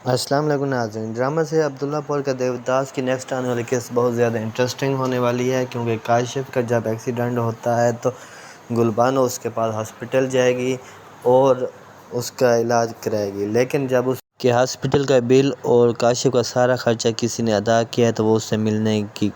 السلام علیکم ناظرین، ڈرامہ سے عبداللہ پور کا دیوداس کی نیکسٹ آنے والی کیس بہت زیادہ انٹرسٹنگ ہونے والی ہے، کیونکہ کاشف کا جب ایکسیڈنٹ ہوتا ہے تو گلبانو اس کے پاس ہاسپٹل جائے گی اور اس کا علاج کرائے گی، لیکن جب اس کے ہاسپٹل کا بل اور کاشف کا سارا خرچہ کسی نے ادا کیا ہے تو وہ اس سے ملنے کی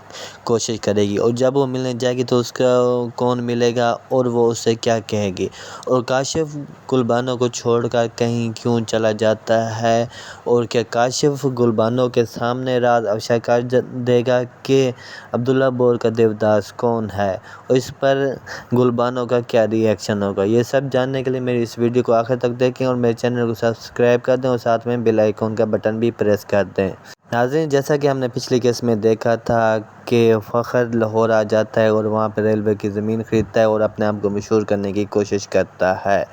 کوشش کرے گی، اور جب وہ ملنے جائے گی تو اس کا کون ملے گا اور وہ اس سے کیا کہے گی، اور کاشف گلبانو کو چھوڑ کر کہیں کیوں چلا جاتا ہے، اور کیا کاشف گلبانو کے سامنے راز افشا کر دے گا کہ عبداللہ پور کا دیوداس کون ہے، اور اس پر گلبانو کا کیا ری ایکشن ہوگا۔ یہ سب جاننے کے لیے میری اس ویڈیو کو آخر تک دیکھیں اور میرے چینل کو سبسکرائب کر دیں اور ساتھ میں بیل آئیکن کا بٹن بھی پریس کر دیں۔ ناظرین، جیسا کہ ہم نے پچھلی کیس میں دیکھا تھا کہ فخر لاہور آ جاتا ہے اور وہاں پہ ریلوے کی زمین خریدتا ہے اور اپنے آپ کو مشہور کرنے کی کوشش کرتا ہے،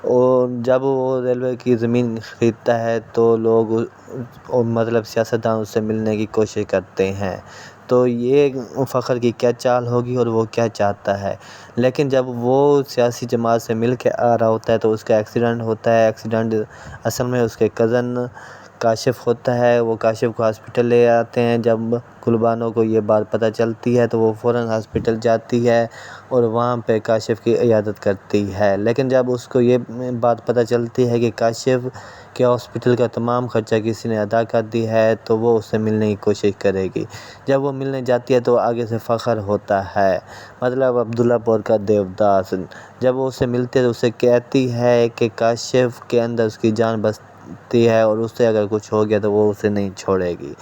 اور جب وہ ریلوے کی زمین خریدتا ہے تو لوگ مطلب سیاستدان اس سے ملنے کی کوشش کرتے ہیں، تو یہ فخر کی کیا چال ہوگی اور وہ کیا چاہتا ہے، لیکن جب وہ سیاسی جماعت سے مل کے آ رہا ہوتا ہے تو اس کا ایکسیڈنٹ ہوتا ہے۔ ایکسیڈنٹ اصل میں اس کے کزن کاشف ہوتا ہے، وہ کاشف کو ہاسپٹل لے آتے ہیں۔ جب گلبانو کو یہ بات پتہ چلتی ہے تو وہ فوراً ہاسپٹل جاتی ہے اور وہاں پہ کاشف کی عیادت کرتی ہے، لیکن جب اس کو یہ بات پتہ چلتی ہے کہ کاشف کے ہاسپٹل کا تمام خرچہ کسی نے ادا کر دی ہے تو وہ اس سے ملنے کی کوشش کرے گی۔ جب وہ ملنے جاتی ہے تو آگے سے فخر ہوتا ہے، مطلب عبداللہ پور کا دیوداس۔ جب وہ اس سے ملتی ہے تو اسے کہتی ہے کہ کاشف کے اندر اس کی جان بستی ہے اور اس سے اگر کچھ ہو گیا تو وہ اسے نہیں چھوڑے گی،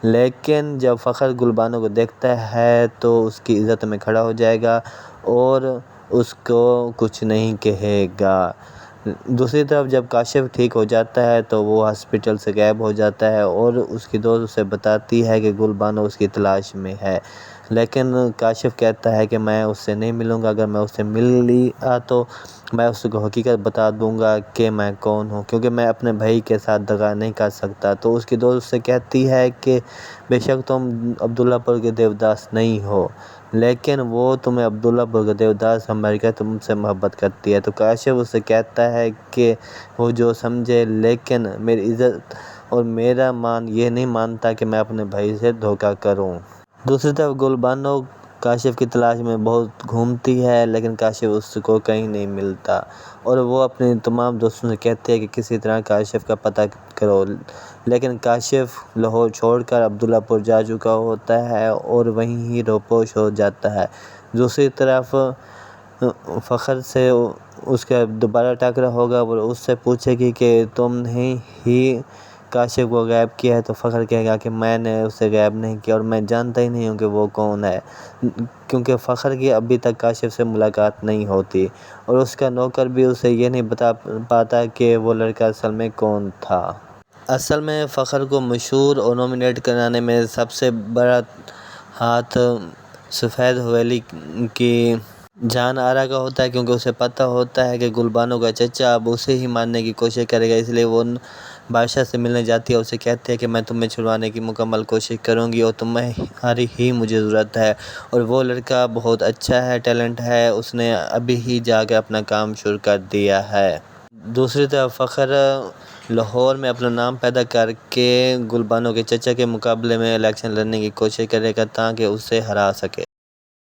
لیکن جب فخر گلبانو کو دیکھتا ہے تو اس کی عزت میں کھڑا ہو جائے گا اور اس کو کچھ نہیں کہے گا۔ دوسری طرف جب کاشف ٹھیک ہو جاتا ہے تو وہ ہاسپٹل سے غائب ہو جاتا ہے اور اس کی دوست اسے بتاتی ہے کہ گلبانو اس کی تلاش میں ہے، لیکن کاشف کہتا ہے کہ میں اس سے نہیں ملوں گا، اگر میں اس سے مل لیا تو میں اس کو حقیقت بتا دوں گا کہ میں کون ہوں، کیونکہ میں اپنے بھائی کے ساتھ دغا نہیں کر سکتا۔ تو اس کی دوست اسے کہتی ہے کہ بے شک تم عبداللہ پور کے دیوداس نہیں ہو، لیکن وہ تمہیں عبداللہ پور کا دیوداس سمجھ کر تم سے محبت کرتی ہے۔ تو کاشف اسے کہتا ہے کہ وہ جو سمجھے، لیکن میری عزت اور میرا مان یہ نہیں مانتا کہ میں اپنے بھائی سے دھوکہ کروں۔ دوسری طرف گلبانو کاشف کی تلاش میں بہت گھومتی ہے، لیکن کاشف اس کو کہیں نہیں ملتا، اور وہ اپنے تمام دوستوں سے کہتی ہے کہ کسی طرح کاشف کا پتہ کرو، لیکن کاشف لاہور چھوڑ کر عبداللہ پور جا چکا ہوتا ہے اور وہیں ہی روپوش ہو جاتا ہے۔ دوسری طرف فخر سے اس کا دوبارہ ٹکرا ہوگا، وہ اس سے پوچھے گی کہ تم نے ہی کاشف کو غائب کیا ہے، تو فخر کہے گا کہ میں نے اسے غائب نہیں کیا اور میں جانتا ہی نہیں ہوں کہ وہ کون ہے، کیونکہ فخر کی ابھی تک کاشف سے ملاقات نہیں ہوتی، اور اس کا نوکر بھی اسے یہ نہیں بتا پاتا کہ وہ لڑکا اصل میں کون تھا۔ اصل میں فخر کو مشہور اور نامنیٹ کرانے میں سب سے بڑا ہاتھ سفید حویلی کی جان آرا کا ہوتا ہے، کیونکہ اسے پتہ ہوتا ہے کہ گلبانو کا چچا اب اسے ہی مارنے کی کوشش کرے گا، اس لیے وہ بادشاہ سے ملنے جاتی ہے، اسے کہتے ہیں کہ میں تمہیں چھڑوانے کی مکمل کوشش کروں گی اور تمہاری ہی مجھے ضرورت ہے، اور وہ لڑکا بہت اچھا ہے، ٹیلنٹ ہے، اس نے ابھی ہی جا کے اپنا کام شروع کر دیا ہے۔ دوسری طرف فخر لاہور میں اپنا نام پیدا کر کے گلبانو کے چچا کے مقابلے میں الیکشن لڑنے کی کوشش کرے گا تاکہ اسے ہرا سکے۔